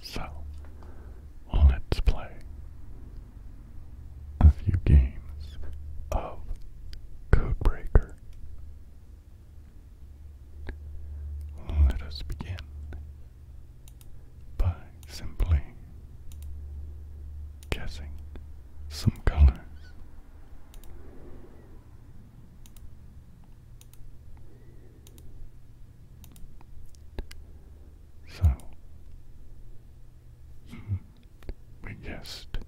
So, let's play a few games of Codebreaker. Let us begin by simply guessing some colors. So, we guessed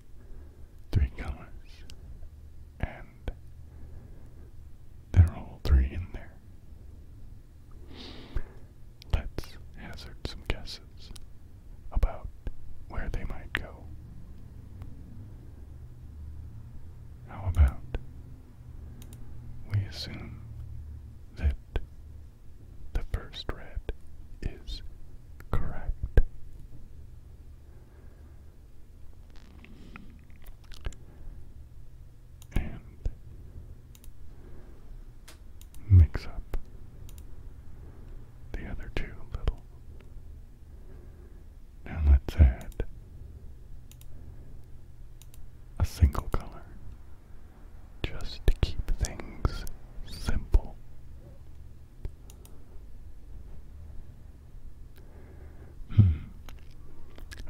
3 colors, and there are all 3 in there. Let's hazard some guesses about where they might go. How about we assume that the first red is correct? And mix up the other 2 a little. Now let's add a single color, just to keep things simple.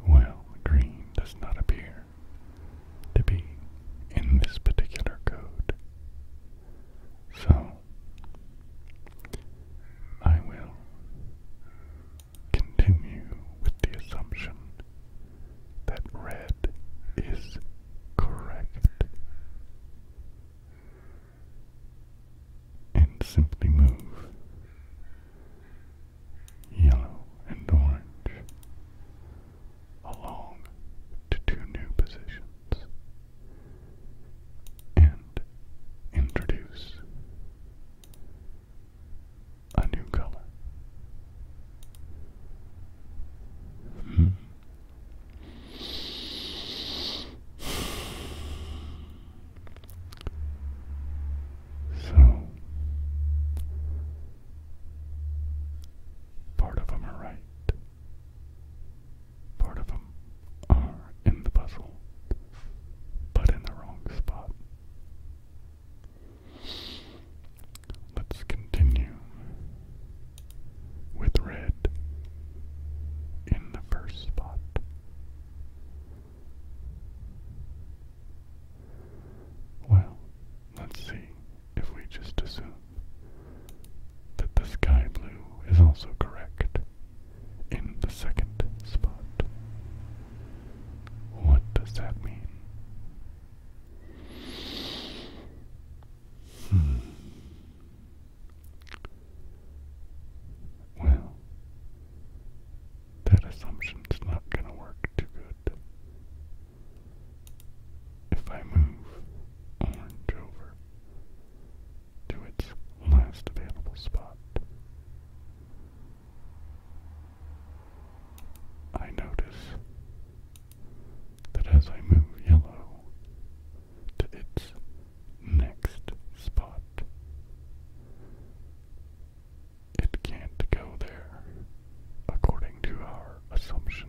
Well, green does not appear to be in this particular code, so I will continue with the assumption that red is correct and simply move yellow and orange along to 2 new positions and introduce a new color. So, part of them are right, part of them are in the puzzle, but in the wrong spot. Let's continue with red in the first spot. Well, let's see if we just assume that the sky blue is also correct in the second spot. What does that mean? Well, that assumption's not gonna work too good. If I move orange over to its last available spot, I notice that as I move yellow to its next spot, it can't go there according to our assumption.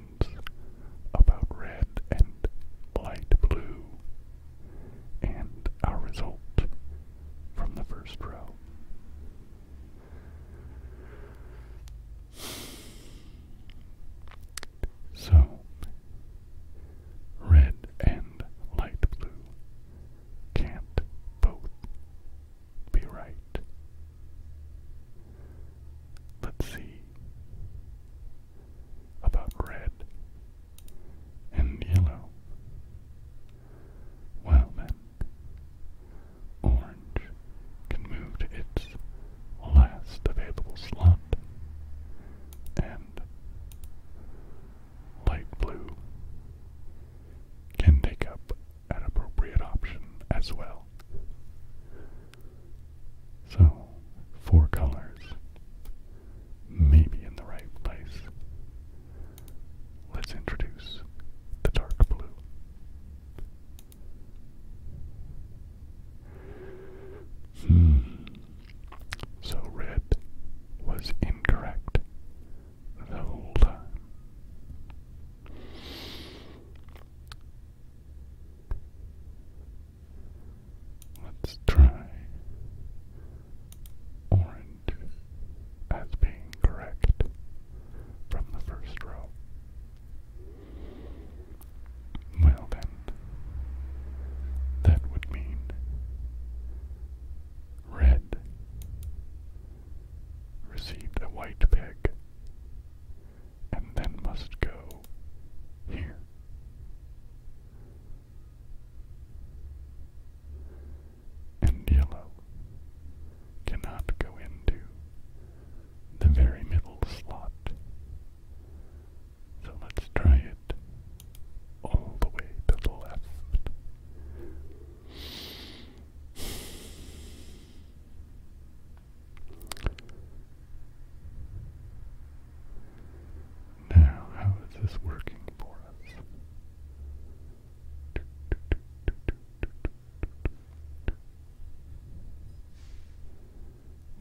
this working for us?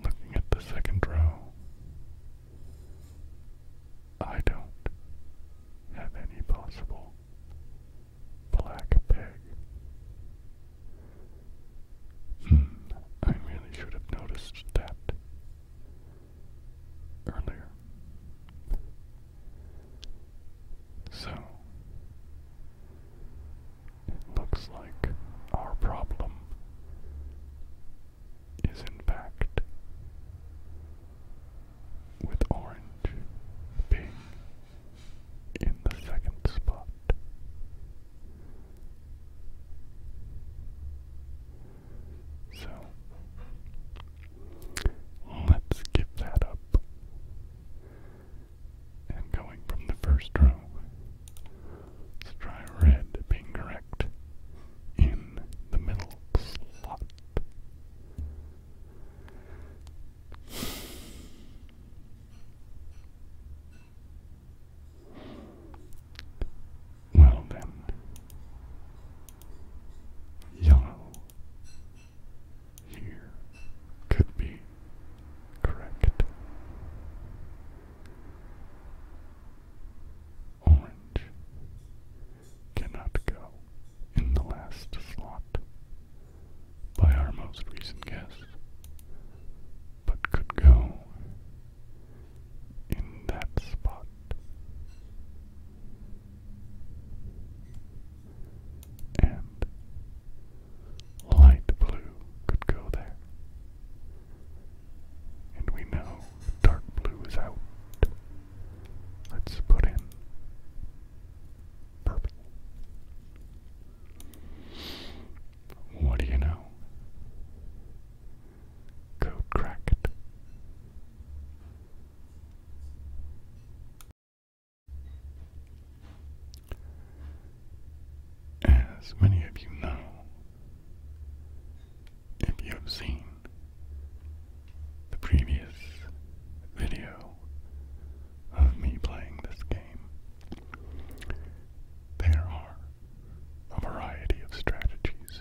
Looking at the second row, I don't have any possible black peg. I really should have noticed that earlier. So, it looks like our problem is in fact with orange being in the second spot. So, let's give that up. And going from the first row, let's try red being correct in the middle slot. Well then, yellow here could be correct. Orange cannot go in the last slot by our most recent guess, but could go in that spot. And light blue could go there. And we know dark blue is out. Let's put in purple. What do you know? Code cracked. As many of you know, if you have seen the previous video of me playing this game, there are a variety of strategies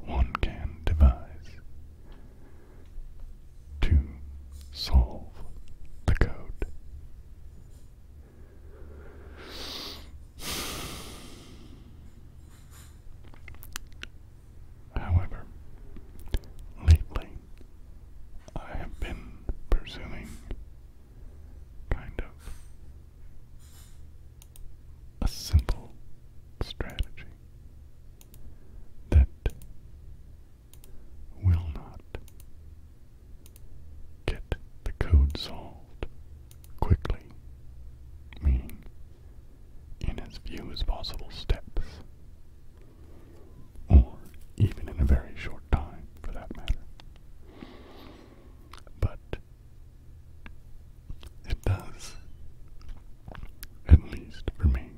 one can devise to solve the code. However, lately I have been pursuing kind of a simple strategy that will not get the code solved quickly, meaning in as few as possible steps, or even in a very short time for that matter. But it does, at least for me,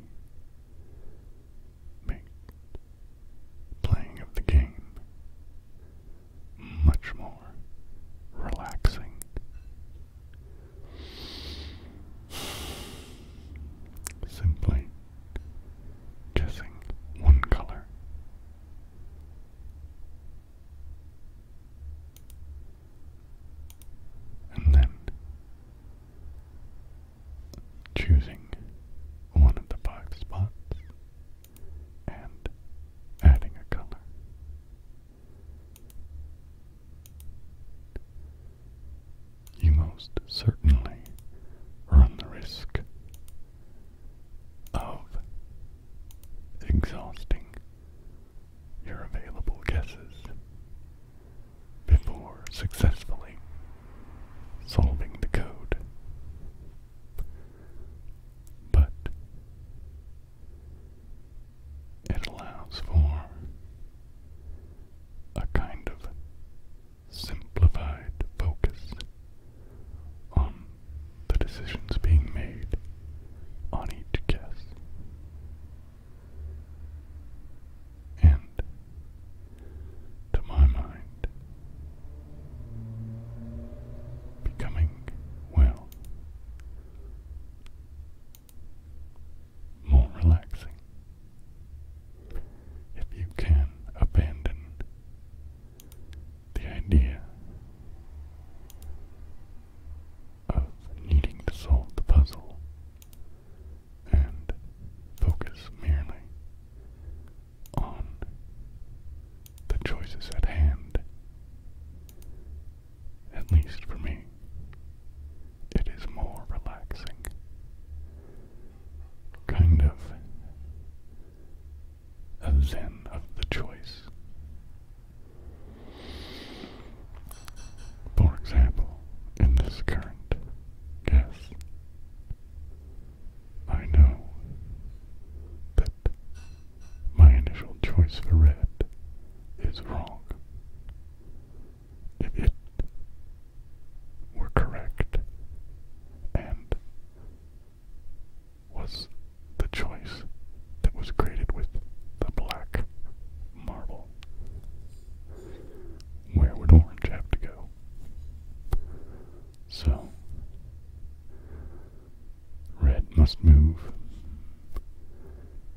must move,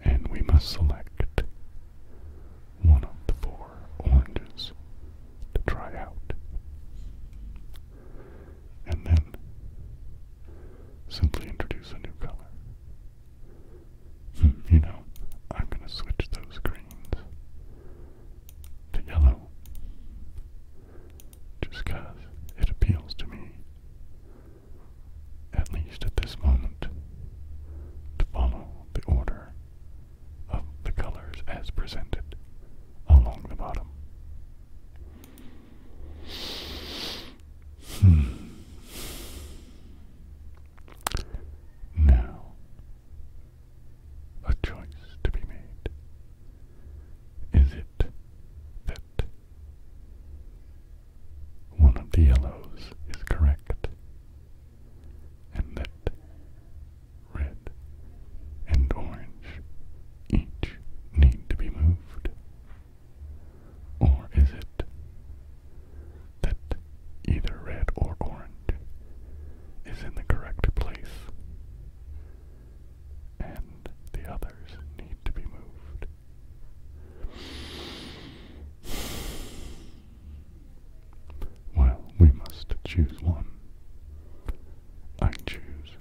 and we must select one of the 4 oranges to try out. And then simply introduce a new color. You know, I'm going to switch those greens to yellow, just because it appeals to me, at least at this moment, to follow the order of the colors as presented along the bottom. Now, a choice to be made. Is it that one of the yellows is correct, and that red and orange each need to be moved? Or is it that either red or orange is in the correct place, and the others need to be moved? Well, we must choose one. I choose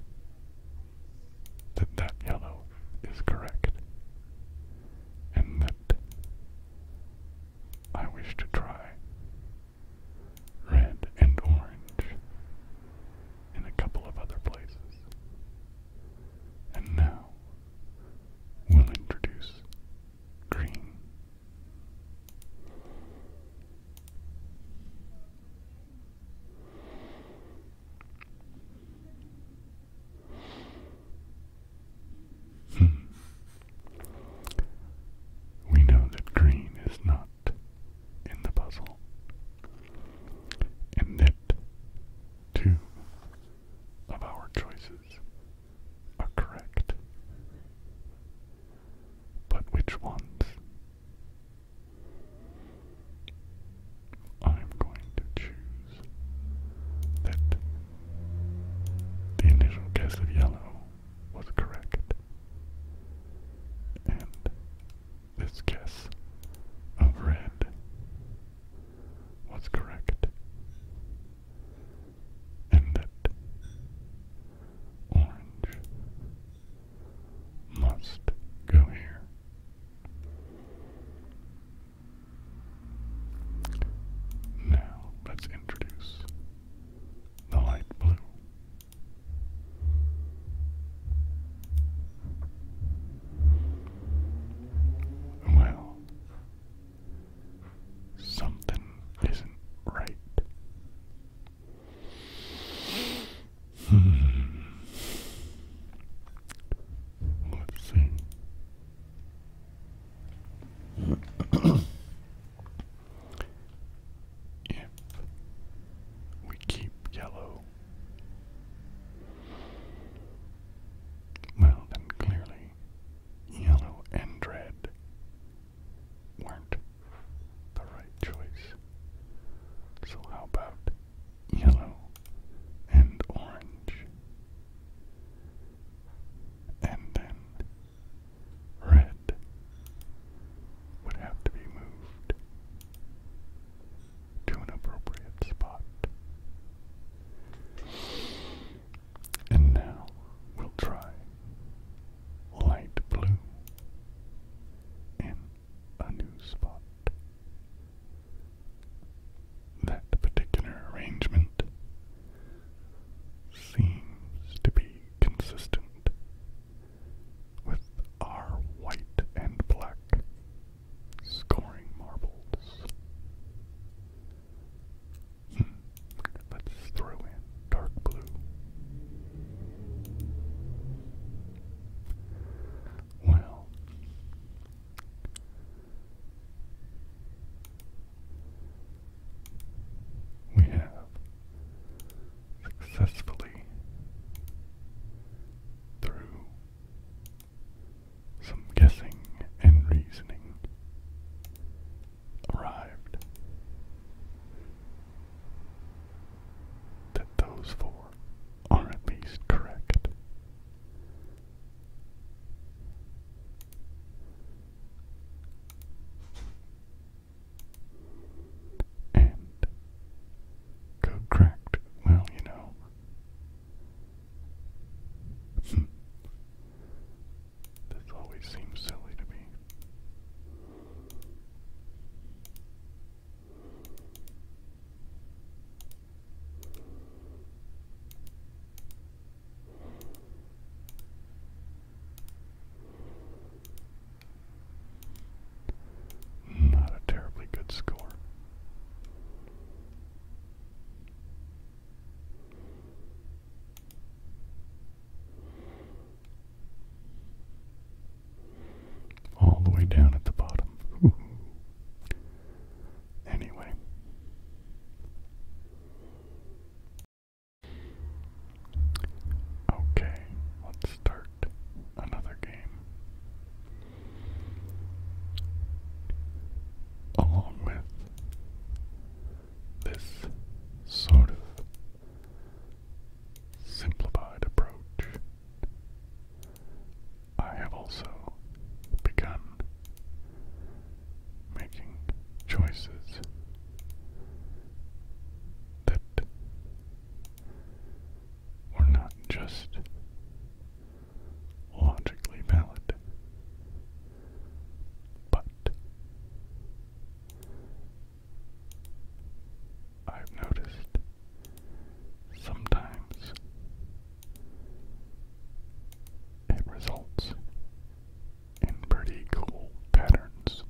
that that yellow is correct, and that I wish to try red and orange in a couple of other places. And now we'll introduce green. We know that green is not in the puzzle, and that 2 of our choices are correct. But which ones? I'm going to choose that the initial guess of yellow was correct, and this guess of red was correct, and that orange must go here. Now let's introduce the light blue. Well, something isn't right. Let's see. If we keep yellow, well, then clearly yellow and red weren't the right choice. So how about yellow and orange? And then red would have to be moved. just logically valid. But I've noticed sometimes it results in pretty cool patterns.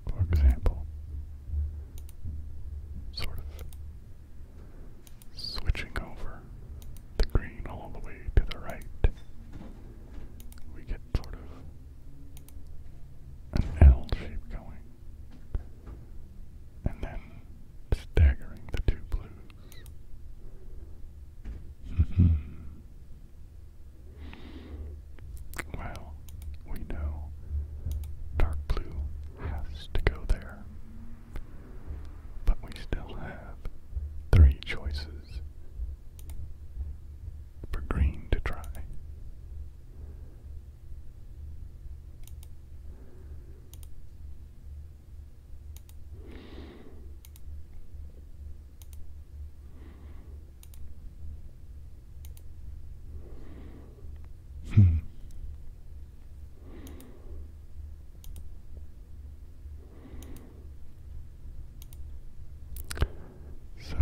For example, sort of switching over the green all the way to the right, we get sort of an L shape going, and then staggering the two blues. Well, we know dark blue has to go there, but we still have three choices for green to try. So,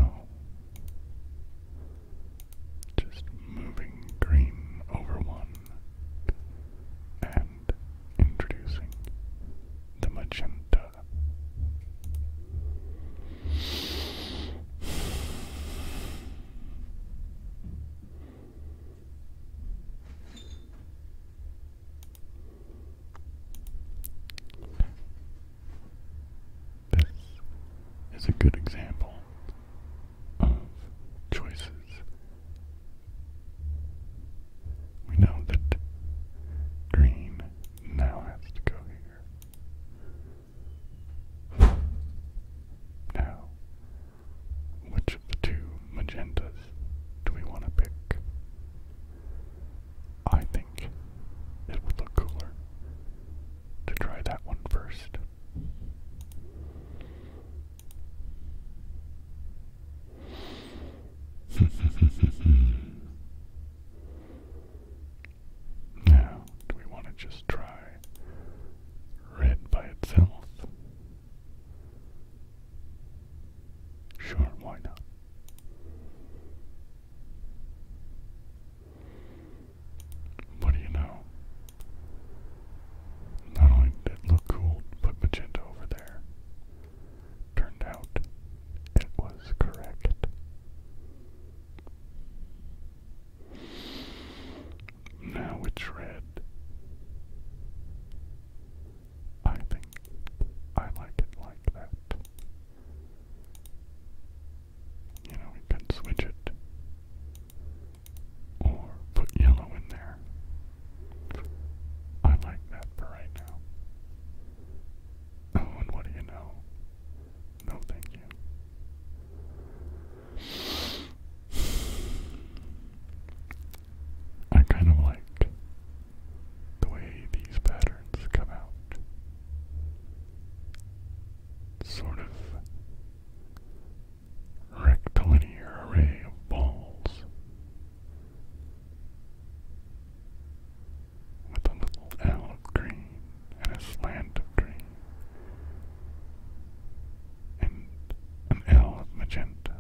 just moving green over one and introducing the magenta. This is a good example of choices. We know that green now has to go here. Now, which of the two magentas do we want to pick? I think it would look cooler to try that one first. Now, do we want to just try red by itself? Sure, why not? What do you know? Not only did it look cool to put magenta over there, turned out it was correct. Now which red? I think I like it like that. You know, we can switch it or put yellow in there. I like that for right now. Oh, and what do you know? No, thank you. I kind of like the way these patterns come out. Sort of rectilinear array of balls with a little L of green and a slant of green and an L of magenta.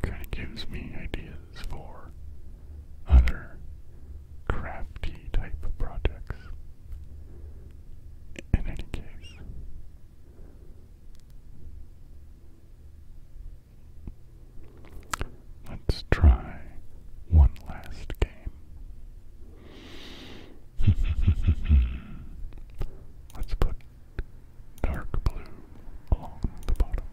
Kind of gives me ideas for other crafty type of projects. In any case, let's try one last game. Let's put dark blue along the bottom.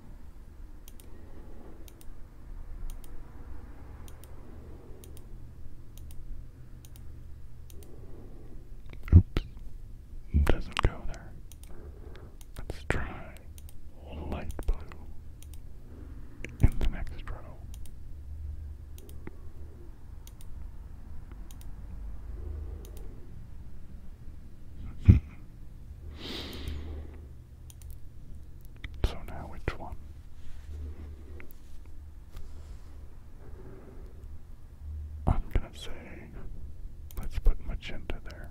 say, let's put magenta there.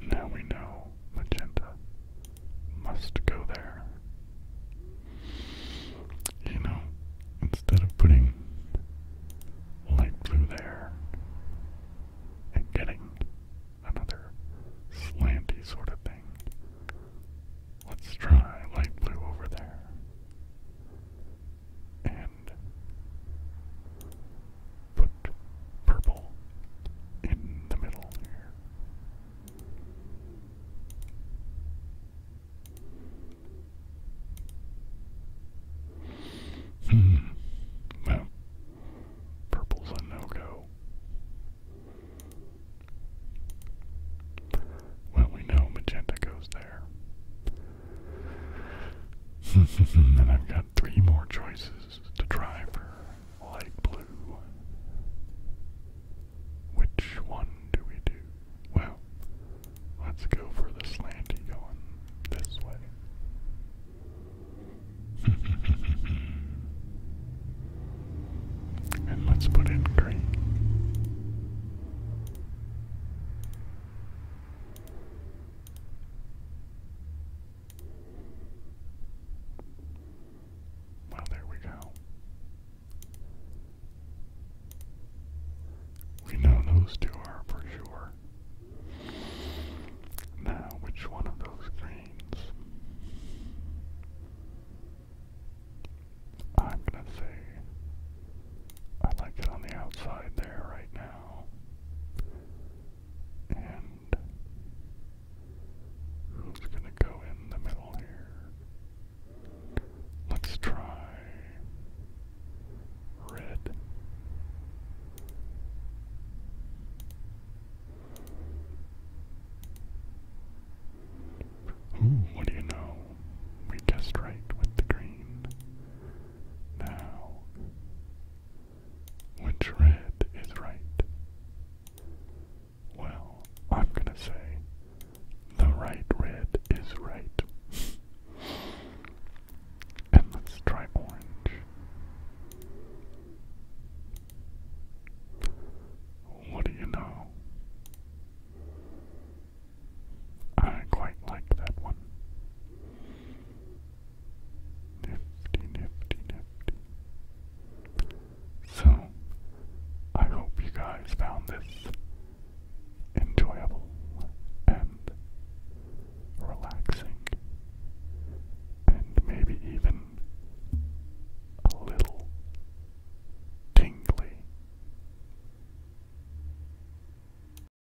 Now we know magenta must go there. You know, instead of putting light blue there and getting another slanty sort of thing, let's try light blue over there and put purple in the middle here. Well, purple's a no-go. Well, we know magenta goes there. And I've got 3 more choices to try for light blue. Which one do we do? Well, let's go for the slanty going this way. And let's put in green. Well, there we go. We know those two